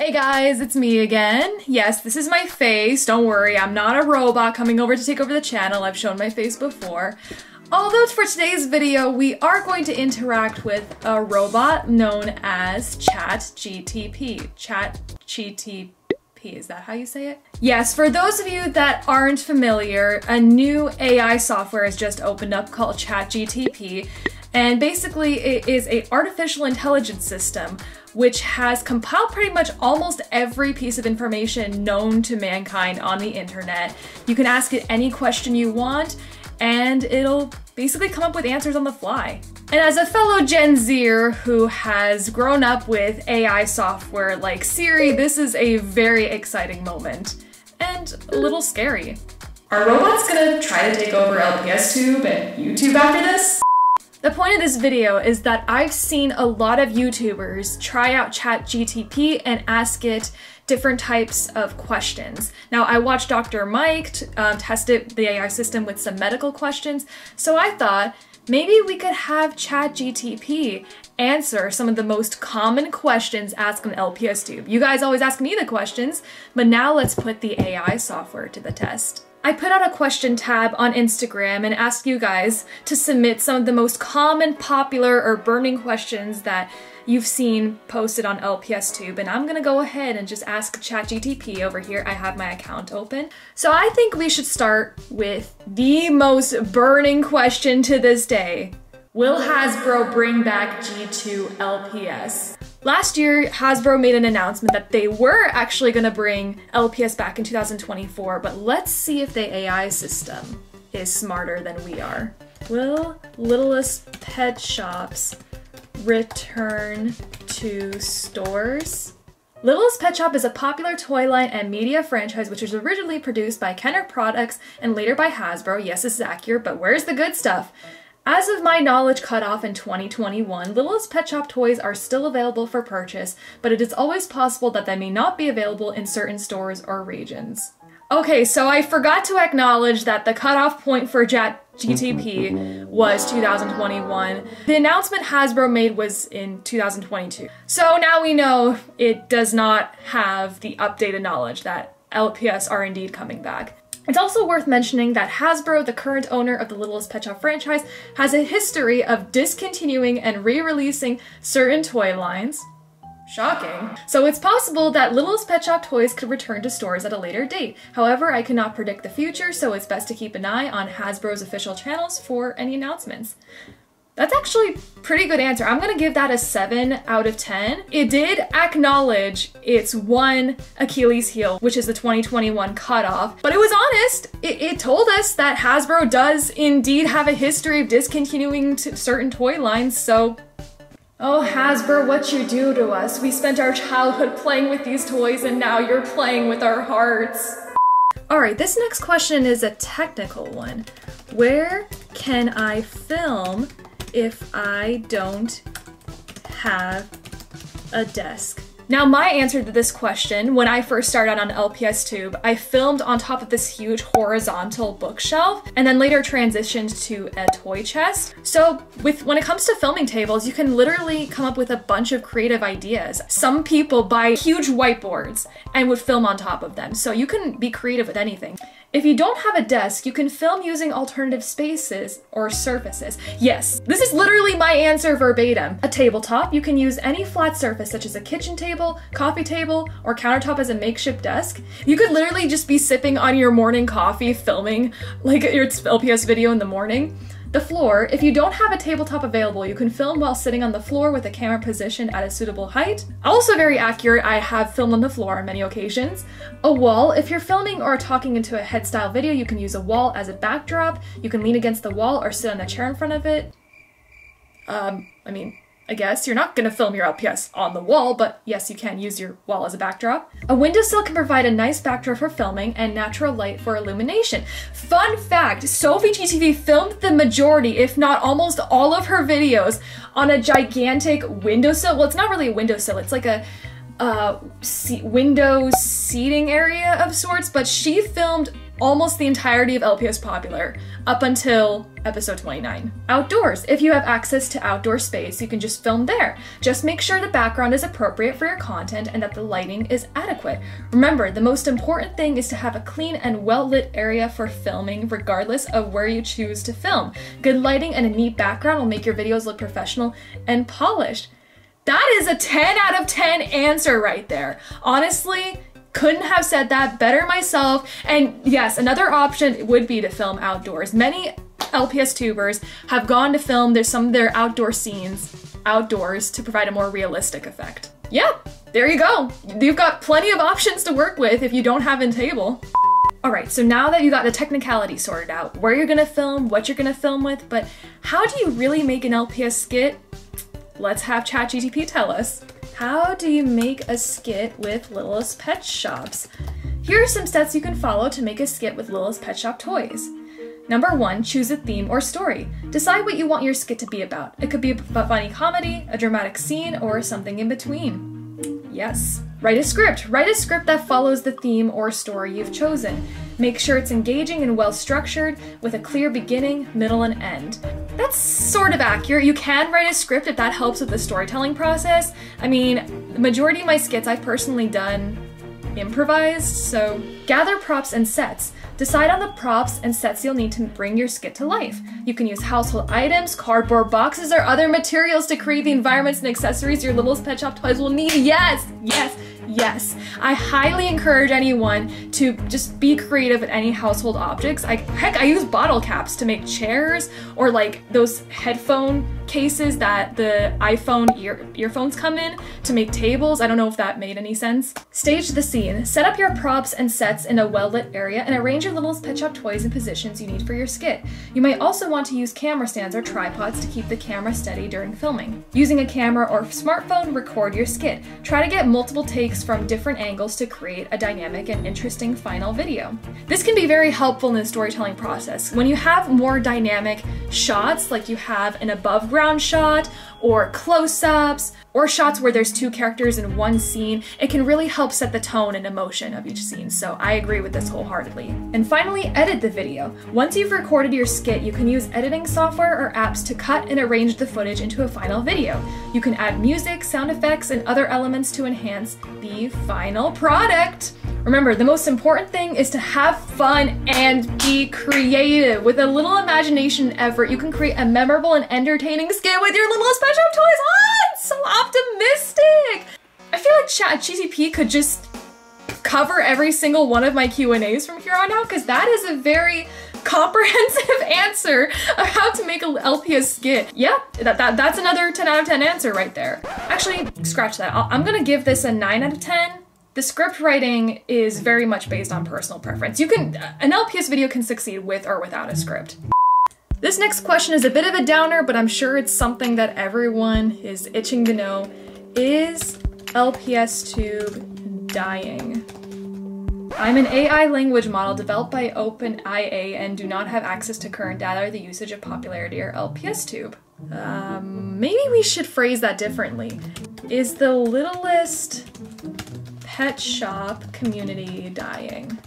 Hey guys, it's me again. Yes, this is my face. Don't worry, I'm not a robot coming over to take over the channel. I've shown my face before. Although for today's video, we are going to interact with a robot known as ChatGTP. ChatGTP, is that how you say it? Yes, for those of you that aren't familiar, a new AI software has just opened up called ChatGTP. And basically it is an artificial intelligence system which has compiled pretty much almost every piece of information known to mankind on the internet. You can ask it any question you want and it'll basically come up with answers on the fly. And as a fellow Gen Zer who has grown up with AI software like Siri, this is a very exciting moment and a little scary. Are robots gonna try to take over LPSTube and YouTube after this? The point of this video is that I've seen a lot of YouTubers try out ChatGTP and ask it different types of questions. Now, I watched Dr. Mike test the AI system with some medical questions, so I thought maybe we could have ChatGTP answer some of the most common questions asked on LPSTube. You guys always ask me the questions, but now let's put the AI software to the test. I put out a question tab on Instagram and asked you guys to submit some of the most common, popular, or burning questions that you've seen posted on LPSTube, and I'm gonna go ahead and just ask ChatGTP over here. I have my account open. So I think we should start with the most burning question to this day. Will Hasbro bring back G2 LPS? Last year, Hasbro made an announcement that they were actually going to bring LPS back in 2024, but let's see if the AI system is smarter than we are. Will Littlest Pet Shops return to stores? Littlest Pet Shop is a popular toy line and media franchise which was originally produced by Kenner Products and later by Hasbro. Yes, this is accurate, but where's the good stuff? As of my knowledge cut off in 2021, Littlest Pet Shop toys are still available for purchase, but it is always possible that they may not be available in certain stores or regions. Okay, so I forgot to acknowledge that the cutoff point for ChatGTP was 2021. The announcement Hasbro made was in 2022. So now we know it does not have the updated knowledge that LPS are indeed coming back. It's also worth mentioning that Hasbro, the current owner of the Littlest Pet Shop franchise, has a history of discontinuing and re-releasing certain toy lines. Shocking. So it's possible that Littlest Pet Shop toys could return to stores at a later date. However, I cannot predict the future, so it's best to keep an eye on Hasbro's official channels for any announcements. That's actually a pretty good answer. I'm gonna give that a 7 out of 10. It did acknowledge its one Achilles heel, which is the 2021 cutoff, but it was honest. It told us that Hasbro does indeed have a history of discontinuing certain toy lines, so oh, Hasbro, what you do to us. We spent our childhood playing with these toys and now you're playing with our hearts. All right, this next question is a technical one. Where can I film if I don't have a desk? Now, my answer to this question, when I first started on LPSTube, I filmed on top of this huge horizontal bookshelf and then later transitioned to a toy chest. So when it comes to filming tables, you can literally come up with a bunch of creative ideas. Some people buy huge whiteboards and would film on top of them. So you can be creative with anything. If you don't have a desk, you can film using alternative spaces or surfaces. Yes, this is literally my answer verbatim. A tabletop, you can use any flat surface such as a kitchen table, coffee table, or countertop as a makeshift desk. You could literally just be sipping on your morning coffee, filming like your LPS video in the morning. The floor, if you don't have a tabletop available, you can film while sitting on the floor with the camera positioned at a suitable height. Also very accurate, I have filmed on the floor on many occasions. A wall, if you're filming or talking into a head style video, you can use a wall as a backdrop. You can lean against the wall or sit on a chair in front of it. I guess you're not gonna film your LPS on the wall, but yes, you can use your wall as a backdrop. A windowsill can provide a nice backdrop for filming and natural light for illumination. Fun fact, Sophie GTV filmed the majority, if not almost all of her videos on a gigantic windowsill. Well, it's not really a windowsill, it's like a window seating area of sorts, but she filmed almost the entirety of LPS Popular, up until episode 29. Outdoors. If you have access to outdoor space, you can just film there. Just make sure the background is appropriate for your content and that the lighting is adequate. Remember, the most important thing is to have a clean and well-lit area for filming, regardless of where you choose to film. Good lighting and a neat background will make your videos look professional and polished. That is a 10 out of 10 answer right there. Honestly, couldn't have said that better myself. And yes, another option would be to film outdoors. Many LPS tubers have gone to film some of their outdoor scenes outdoors to provide a more realistic effect. Yeah, there you go. You've got plenty of options to work with if you don't have a table. All right, so now that you got the technicality sorted out, where you're gonna film, what you're gonna film with, but how do you really make an LPS skit? Let's have ChatGPT tell us. How do you make a skit with Littlest Pet Shops? Here are some steps you can follow to make a skit with Littlest Pet Shop toys. Number 1, choose a theme or story. Decide what you want your skit to be about. It could be a funny comedy, a dramatic scene, or something in between. Yes. Write a script. Write a script that follows the theme or story you've chosen. Make sure it's engaging and well structured with a clear beginning, middle, and end. That's sort of accurate. You can write a script if that helps with the storytelling process. I mean, the majority of my skits I've personally done improvised, so gather props and sets. Decide on the props and sets you'll need to bring your skit to life. You can use household items, cardboard boxes, or other materials to create the environments and accessories your Littlest Pet Shop toys will need. Yes, yes, yes. I highly encourage anyone to just be creative with any household objects. Heck, I use bottle caps to make chairs, or like those headphone cases that the iPhone earphones come in to make tables. I don't know if that made any sense. Stage the scene. Set up your props and sets in a well-lit area and arrange your Littlest Pet Shop toys and positions you need for your skit. You might also want to use camera stands or tripods to keep the camera steady during filming. Using a camera or smartphone, record your skit. Try to get multiple takes from different angles to create a dynamic and interesting final video. This can be very helpful in the storytelling process. When you have more dynamic shots, like you have an above ground shot, or close-ups, or shots where there's 2 characters in one scene, it can really help set the tone and emotion of each scene, so I agree with this wholeheartedly. And finally, edit the video. Once you've recorded your skit, you can use editing software or apps to cut and arrange the footage into a final video. You can add music, sound effects, and other elements to enhance the final product. Remember, the most important thing is to have fun and be creative. With a little imagination and effort, you can create a memorable and entertaining skit with your Littlest Pet Shop toys. Ah, it's so optimistic! I feel like ChatGPT could just cover every single one of my Q&As from here on out, because that is a very comprehensive answer of how to make a LPS skit. Yeah, that's another 10 out of 10 answer right there. Actually, scratch that. I'm gonna give this a 9 out of 10. The script writing is very much based on personal preference. An LPS video can succeed with or without a script. This next question is a bit of a downer, but I'm sure it's something that everyone is itching to know. Is LPS Tube dying? I'm an AI language model developed by OpenIA and do not have access to current data or the usage of popularity or LPS Tube. Maybe we should phrase that differently. Is the Littlest Pet Shop community dying?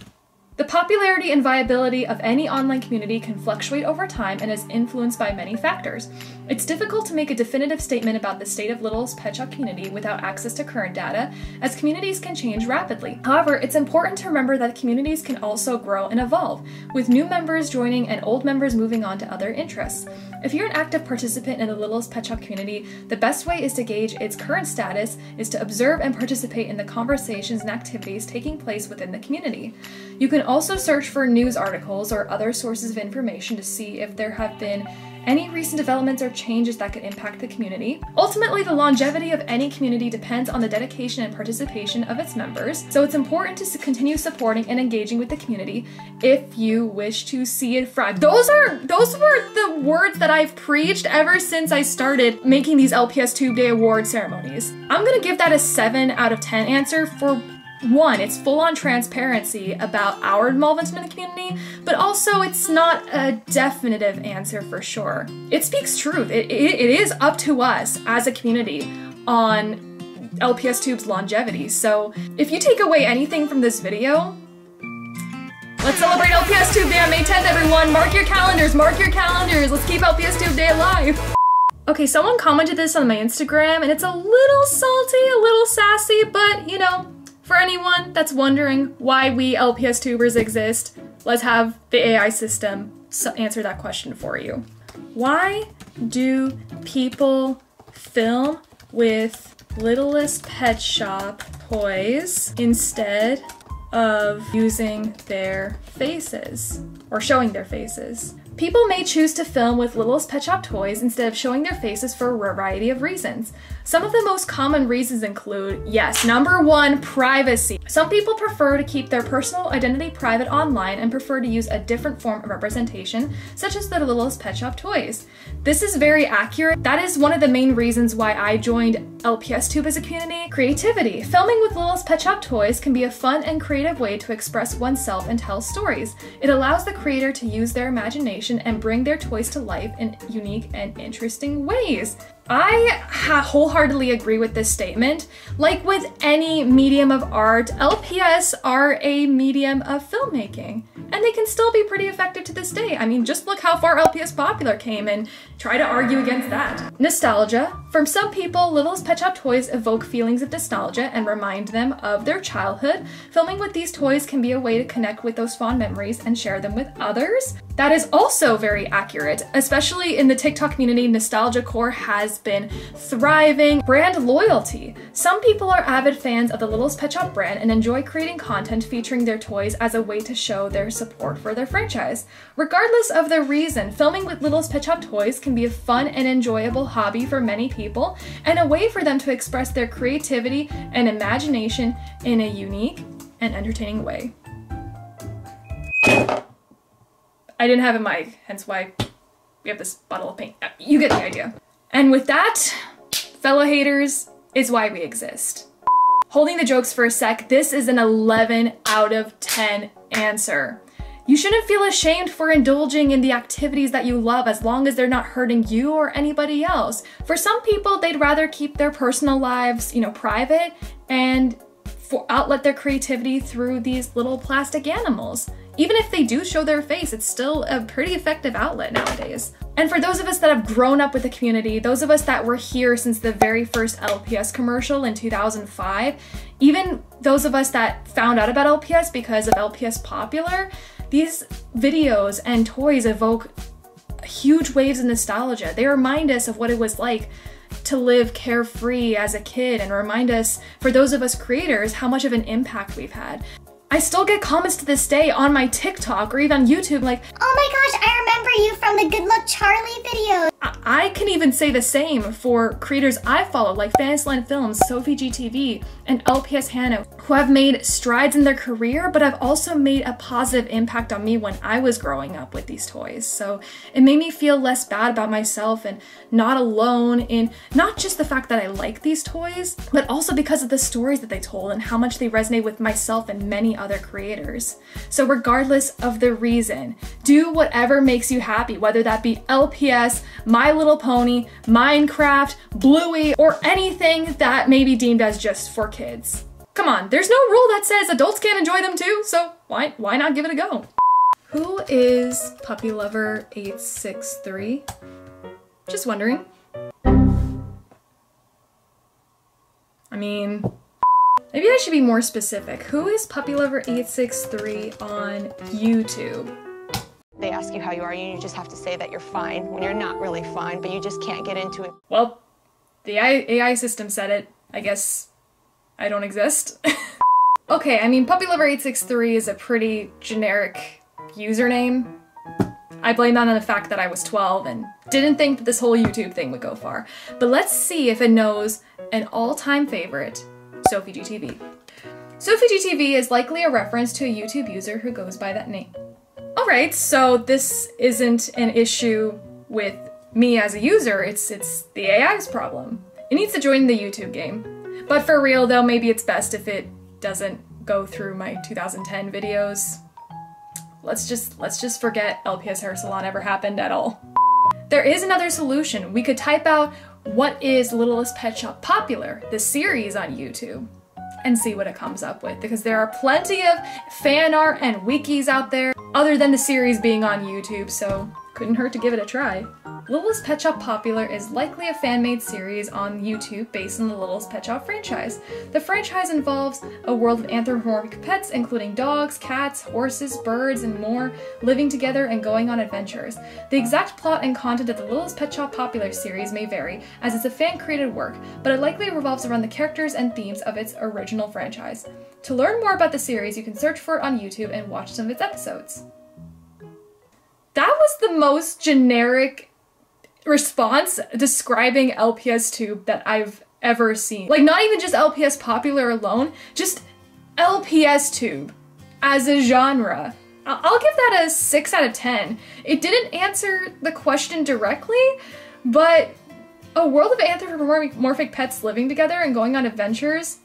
The popularity and viability of any online community can fluctuate over time and is influenced by many factors. It's difficult to make a definitive statement about the state of Littlest Pet Shop community without access to current data, as communities can change rapidly. However, it's important to remember that communities can also grow and evolve, with new members joining and old members moving on to other interests. If you're an active participant in the Littlest Pet Shop community, the best way is to gauge its current status is to observe and participate in the conversations and activities taking place within the community. You can also search for news articles or other sources of information to see if there have been any recent developments or changes that could impact the community. Ultimately, the longevity of any community depends on the dedication and participation of its members, so it's important to continue supporting and engaging with the community if you wish to see it thrive. Those were the words that I've preached ever since I started making these LPS Tube Day Award ceremonies. I'm gonna give that a 7 out of 10 answer for 1, it's full-on transparency about our involvement in the community, but also it's not a definitive answer for sure. It speaks truth. It is up to us as a community on LPS Tube's longevity. So if you take away anything from this video, Let's celebrate LPS Tube Day on May 10th, everyone. Mark your calendars, mark your calendars. Let's keep LPS Tube Day alive. Okay, someone commented this on my Instagram, and it's a little salty, a little sassy, but you know, for anyone that's wondering why we LPS tubers exist, let's have the AI system answer that question for you. Why do people film with Littlest Pet Shop toys instead of using their faces or showing their faces? People may choose to film with Littlest Pet Shop toys instead of showing their faces for a variety of reasons. Some of the most common reasons include, yes, number one, privacy. Some people prefer to keep their personal identity private online and prefer to use a different form of representation, such as the Littlest Pet Shop toys. This is very accurate. That is one of the main reasons why I joined LPS Tube as a community. Creativity. Filming with Littlest Pet Shop toys can be a fun and creative way to express oneself and tell stories. It allows the creator to use their imagination and bring their toys to life in unique and interesting ways. I wholeheartedly agree with this statement. Like with any medium of art, LPS are a medium of filmmaking, and they can still be pretty effective to this day. I mean, just look how far LPS Popular came and try to argue against that. Nostalgia. For some people, Littlest Pet Shop toys evoke feelings of nostalgia and remind them of their childhood. Filming with these toys can be a way to connect with those fond memories and share them with others. That is also very accurate, especially in the TikTok community. Nostalgia core has been thriving. Brand loyalty. Some people are avid fans of the Littlest Pet Shop brand and enjoy creating content featuring their toys as a way to show their support for their franchise. Regardless of the reason, filming with Littlest Pet Shop toys can be a fun and enjoyable hobby for many people and a way for them to express their creativity and imagination in a unique and entertaining way. I didn't have a mic, hence why we have this bottle of paint. You get the idea. And with that, fellow haters, is why we exist. Holding the jokes for a sec, this is an 11 out of 10 answer. You shouldn't feel ashamed for indulging in the activities that you love as long as they're not hurting you or anybody else. For some people, they'd rather keep their personal lives, private and outlet their creativity through these little plastic animals. Even if they do show their face, it's still a pretty effective outlet nowadays. And for those of us that have grown up with the community, those of us that were here since the very first LPS commercial in 2005, even those of us that found out about LPS because of LPS Popular, these videos and toys evoke huge waves of nostalgia. They remind us of what it was like to live carefree as a kid and remind us, for those of us creators, how much of an impact we've had. I still get comments to this day on my TikTok or even on YouTube like, "Oh my gosh, I remember you from the Good Luck Charlie video." I can even say the same for creators I follow like Fantasyland Films, Sophie GTV, and LPS Hannah, who have made strides in their career, but have also made a positive impact on me when I was growing up with these toys. So it made me feel less bad about myself and not alone in not just the fact that I like these toys, but also because of the stories that they told and how much they resonate with myself and many other creators. So regardless of the reason, do whatever makes you happy, whether that be LPS, My Little Pony, Minecraft, Bluey, or anything that may be deemed as just for kids. Come on, there's no rule that says adults can't enjoy them too, so why not give it a go? Who is Puppy Lover 863? Just wondering. I mean, maybe I should be more specific. Who is Puppy Lover 863 on YouTube? They ask you how you are, and you just have to say that you're fine when you're not really fine, but you just can't get into it. Well, the AI system said it. I guess I don't exist. Okay, I mean, Puppy Lover 863 is a pretty generic username. I blame that on the fact that I was 12 and didn't think that this whole YouTube thing would go far. But let's see if it knows an all-time favorite, Sophie GTV. Sophie GTV is likely a reference to a YouTube user who goes by that name. Alright, so this isn't an issue with me as a user, it's the AI's problem. It needs to join the YouTube game. But for real though, maybe it's best if it doesn't go through my 2010 videos. Let's just forget LPS Hair Salon ever happened at all. There is another solution. We could type out, "What is Littlest Pet Shop Popular?" the series on YouTube. and see what it comes up with, because there are plenty of fan art and wikis out there other than the series being on YouTube, so couldn't hurt to give it a try. Littlest Pet Shop Popular is likely a fan-made series on YouTube based on the Littlest Pet Shop franchise. The franchise involves a world of anthropomorphic pets, including dogs, cats, horses, birds, and more, living together and going on adventures. The exact plot and content of the Littlest Pet Shop Popular series may vary, as it's a fan-created work, but it likely revolves around the characters and themes of its original franchise. To learn more about the series, you can search for it on YouTube and watch some of its episodes. That was the most generic response describing LPS Tube that I've ever seen. Like, not even just LPS Popular alone, just LPS Tube as a genre. I'll give that a 6 out of 10. It didn't answer the question directly, but a world of anthropomorphic pets living together and going on adventures,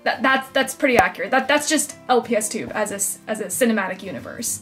that's pretty accurate. That's just LPS Tube as a cinematic universe.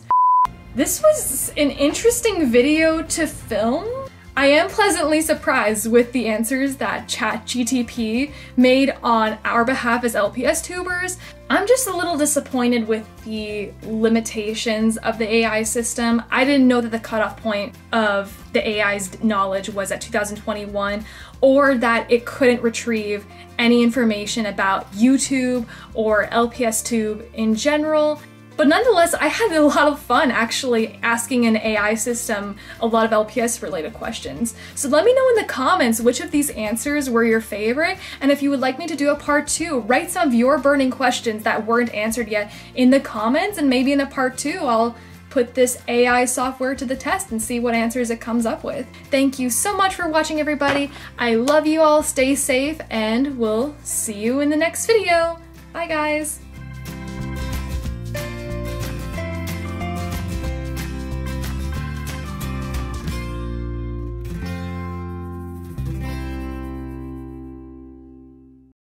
This was an interesting video to film. I am pleasantly surprised with the answers that ChatGTP made on our behalf as LPS tubers. I'm just a little disappointed with the limitations of the AI system. I didn't know that the cutoff point of the AI's knowledge was at 2021, or that it couldn't retrieve any information about YouTube or LPS Tube in general. But nonetheless, I had a lot of fun actually asking an AI system a lot of LPS related questions. So let me know in the comments which of these answers were your favorite, and if you would like me to do a part 2, write some of your burning questions that weren't answered yet in the comments, and maybe in a part 2 I'll put this AI software to the test and see what answers it comes up with. Thank you so much for watching, everybody. I love you all, stay safe, and we'll see you in the next video. Bye guys!